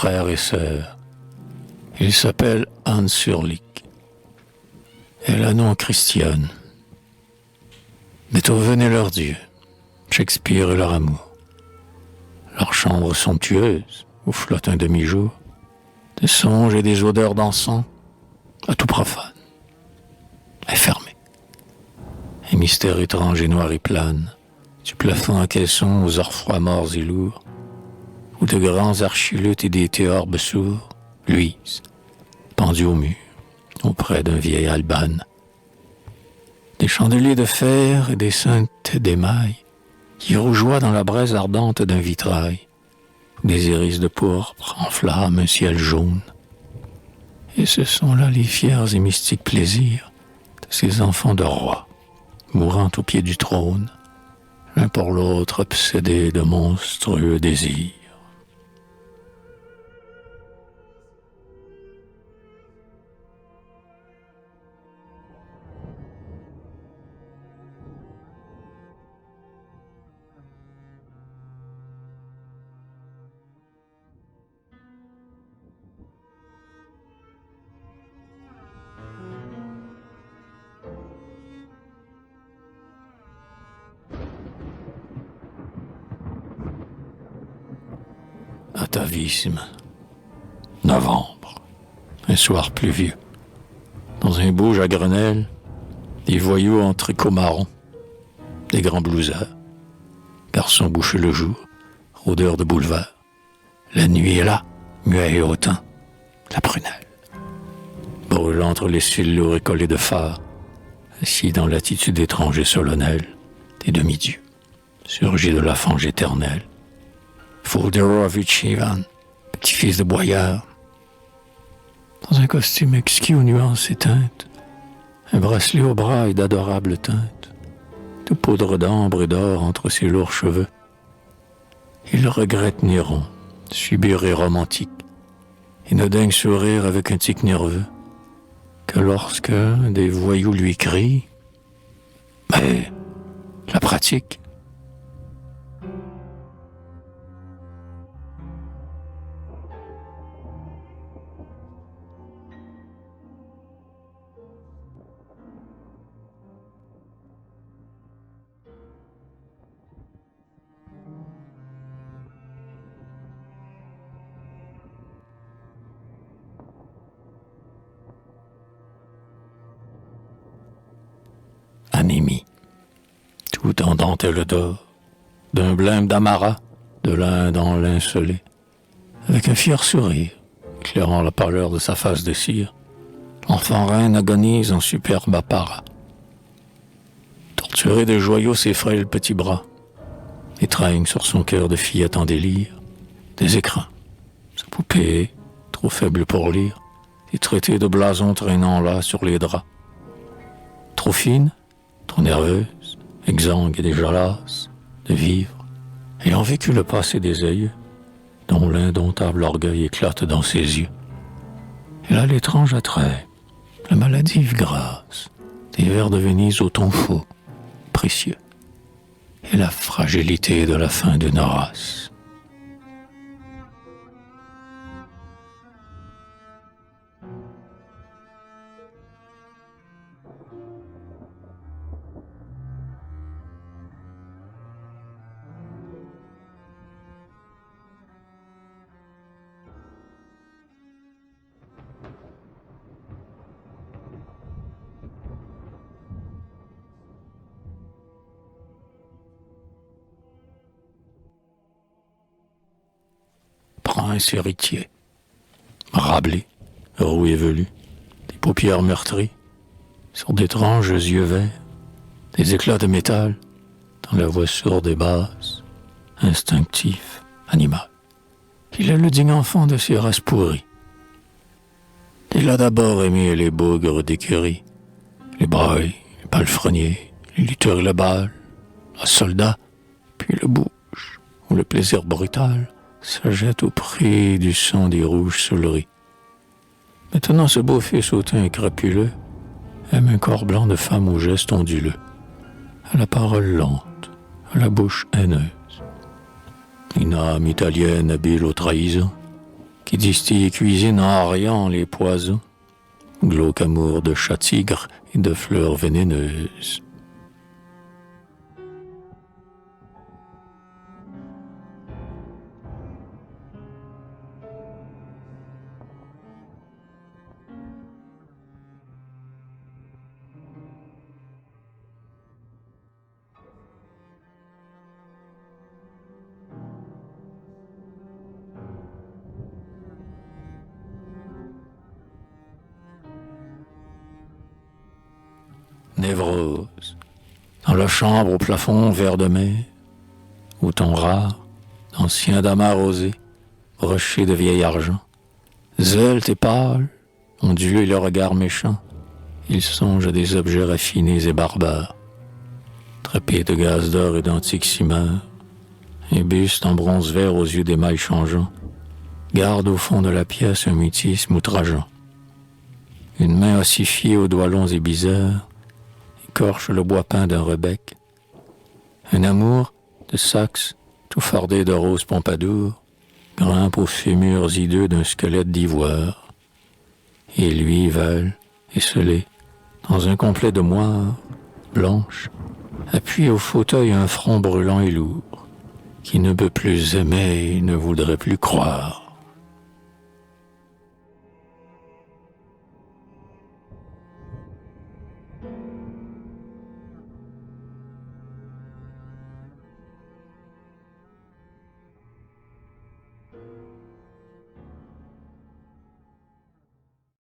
frère et sœur. Ils s'appellent Anne Surlick. Elle a nom Christiane. Beethoven est leur dieu, Shakespeare est leur amour. Leurs chambres somptueuses, où flotte un demi-jour, des songes et des odeurs d'encens, à tout profane, est fermé. Un mystère étrange et noir et plane, du plafond à caisson aux orfrois morts et lourds, où de grands archilutes et des théorbes sourds luisent, pendus au mur, auprès d'un vieil albane. Des chandeliers de fer et des saintes d'émail qui rougeoient dans la braise ardente d'un vitrail, où des iris de pourpre enflamment un ciel jaune. Et ce sont là les fiers et mystiques plaisirs de ces enfants de rois, mourant au pied du trône, l'un pour l'autre obsédés de monstrueux désirs. Atavisme. Novembre. Un soir pluvieux. Dans un bouge à Grenelle, des voyous en tricot marron, des grands blousards, garçons bouchés le jour, rôdeurs de boulevard. La nuit est là, muet et hautain, la prunelle. Brûlant entre les cils lourds et collés de phare, assis dans l'attitude étrange et solennelle des demi-dieux, surgis de la fange éternelle. Fulderovitch Ivan, petit-fils de boyard, dans un costume exquis aux nuances éteintes, un bracelet au bras et d'adorables teintes, de poudre d'ambre et d'or entre ses lourds cheveux. Il regrette Néron, subir et romantique, et ne daigne sourire avec un tic nerveux, que lorsque des voyous lui crient « Mais la pratique !» Anémie, tout en dentelle d'or, d'un blême d'Amara, de l'Inde en linceulé, avec un fier sourire, éclairant la pâleur de sa face de cire, l'enfant reine agonise en superbe apparat. Torturé de joyaux ses frêles petits bras, étreignent sur son cœur de fillette en délire, des écrins, sa poupée, trop faible pour lire, des traités de blason traînant là sur les draps. Trop fine, trop nerveuse, exsangue et déjà lasse de vivre, ayant vécu le passé des aïeux, dont l'indomptable orgueil éclate dans ses yeux. Elle a l'étrange attrait, la maladive grâce, des vers de Venise au ton faux, précieux, et la fragilité de la fin d'une race. Prince héritier, Rabelais, roux et velu, des paupières meurtries, sur d'étranges yeux verts, des éclats de métal, dans la voix sourde et basse, instinctif, animal. Il est le digne enfant de ces races pourries. Il a d'abord aimé les bougres d'écurie, les brailles, les palefreniers, les lutteurs et le bal, le soldat, puis le bouge, où le plaisir brutal se jette au prix du sang des rouges souleries. Maintenant ce beau fils au teint crapuleux aime un corps blanc de femme aux gestes onduleux, à la parole lente, à la bouche haineuse. Une âme italienne habile aux trahisons, qui distille et cuisine en Orient les poisons, glauque amour de chat-tigre et de fleurs vénéneuses. Névrose, dans la chambre au plafond vert de mer, où ton rare, ancien damas rosé, broché de vieil argent, svelte et pâle, ont Dieu et le regard méchant, il songe à des objets raffinés et barbares, trapés de gaz d'or et d'antiques cimeurs, un buste en bronze vert aux yeux d'émail changeants, garde au fond de la pièce un mutisme outrageant. Une main ossifiée aux doigts longs et bizarres, écorche le bois peint d'un rebec. Un amour de saxe, tout fardé de rose pompadour, grimpe aux fémurs hideux d'un squelette d'ivoire. Et lui, Val, esselé, dans un complet de moire, blanche, appuie au fauteuil un front brûlant et lourd, qui ne peut plus aimer et ne voudrait plus croire.